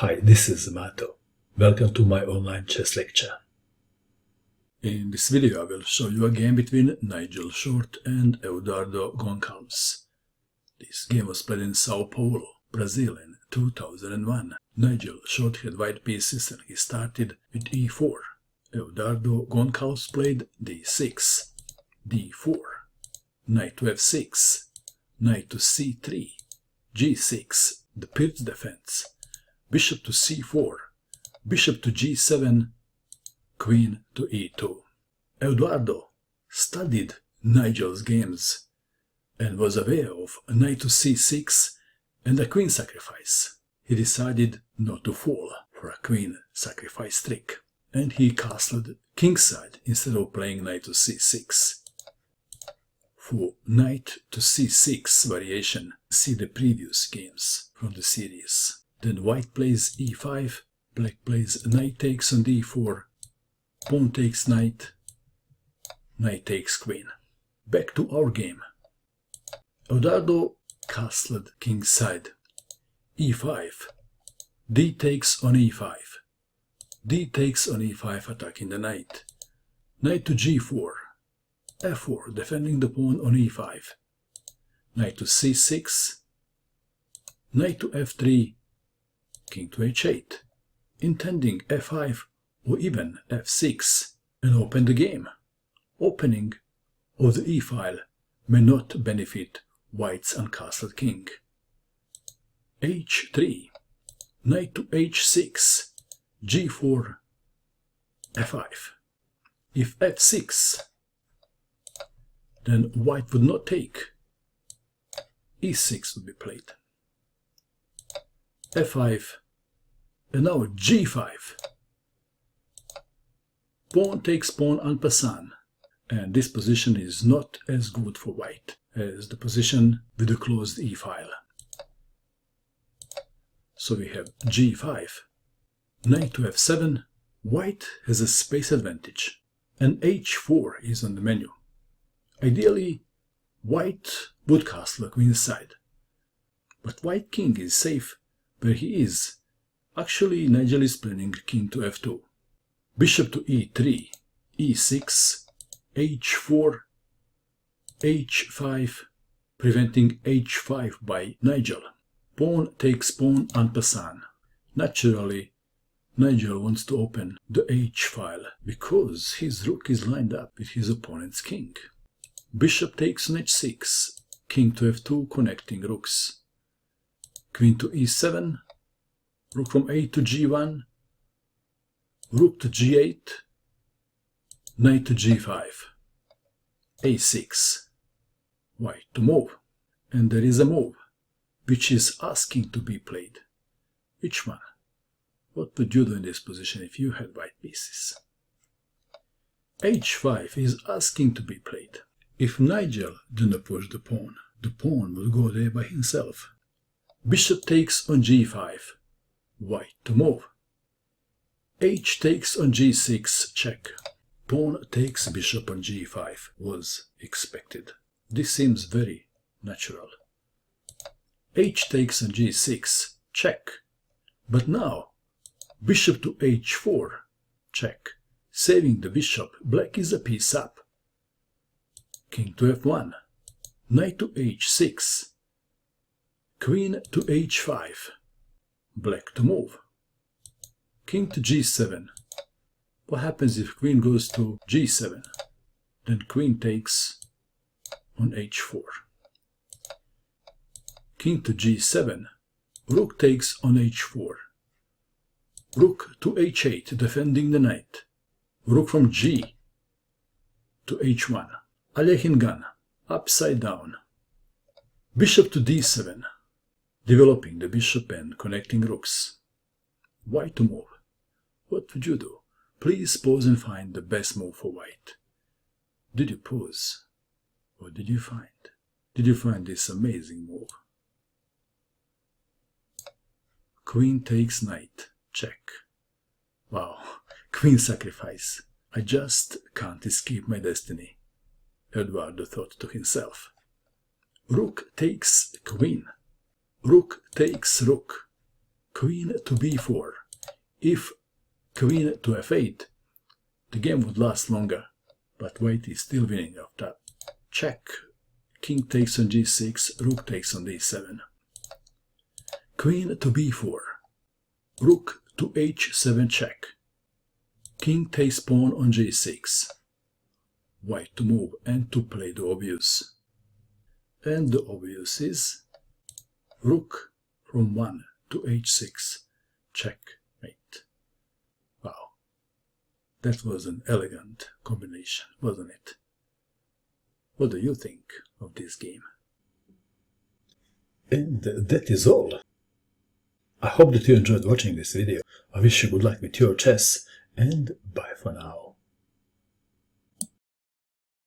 Hi, this is Mato. Welcome to my online chess lecture. In this video I will show you a game between Nigel Short and Eduardo Goncalves. This game was played in Sao Paulo, Brazil in 2001. Nigel Short had white pieces and he started with e4. Eduardo Goncalves played d6, d4, knight to f6, knight to c3, g6, the Pirc defense, bishop to c4, bishop to g7, queen to e2. Eduardo studied Nigel's games and was aware of a knight to c6 and a queen sacrifice. He decided not to fall for a queen sacrifice trick, and he castled kingside instead of playing knight to c6. For knight to c6 variation, see the previous games from the series. Then white plays e5, black plays knight takes on d4, pawn takes knight, knight takes queen. Back to our game. Eduardo castled kingside, e5, d takes on e5, d takes on e5 attacking the knight, knight to g4, f4 defending the pawn on e5, knight to c6, knight to f3, king to h8, intending f5 or even f6, and open the game. Opening of the e-file may not benefit white's uncastled king. h3, knight to h6, g4, f5. If f6, then white would not take. e6 would be played. f5, and now g5. Pawn takes pawn en passant, and this position is not as good for white as the position with the closed e-file. So we have g5, knight to f7, white has a space advantage, and h4 is on the menu. Ideally, white would castle a queen side, but white king is safe where he is. Actually, Nigel is planning king to f2, bishop to e3, e6, h4, h5, preventing h5 by Nigel. Pawn takes pawn en passant. Naturally, Nigel wants to open the h-file because his rook is lined up with his opponent's king. Bishop takes on h6, king to f2 connecting rooks, queen to e7, rook from a to g1, rook to g8, knight to g5, a6, white to move. And there is a move which is asking to be played. Which one? What would you do in this position if you had white pieces? h5 is asking to be played. If Nigel didn't push the pawn would go there by himself. Bishop takes on g5, white to move. H takes on g6, check. Pawn takes bishop on g5 was expected. This seems very natural. H takes on g6, check. But now, bishop to h4, check. Saving the bishop, black is a piece up. King to f1, knight to h6, queen to h5, black to move. King to g7. What happens if queen goes to g7? Then queen takes on h4. King to g7. Rook takes on h4. Rook to h8, defending the knight. Rook from g to h1. Alekhine gun, upside down. Bishop to d7, developing the bishop and connecting rooks. White to move. What would you do? Please pause and find the best move for white. Did you pause? What did you find? Did you find this amazing move? Queen takes knight, check. Wow, queen sacrifice. I just can't escape my destiny, Eduardo thought to himself. Rook takes queen. Rook takes rook. queen to b4. If queen to f8, the game would last longer, but white is still winning after check. King takes on g6, rook takes on d7. Queen to b4. Rook to h7 check. King takes pawn on g6. White to move and to play the obvious. And the obvious is rook from 1 to h6. Checkmate. Wow. That was an elegant combination, wasn't it? What do you think of this game? And that is all. I hope that you enjoyed watching this video. I wish you good luck with your chess, and bye for now.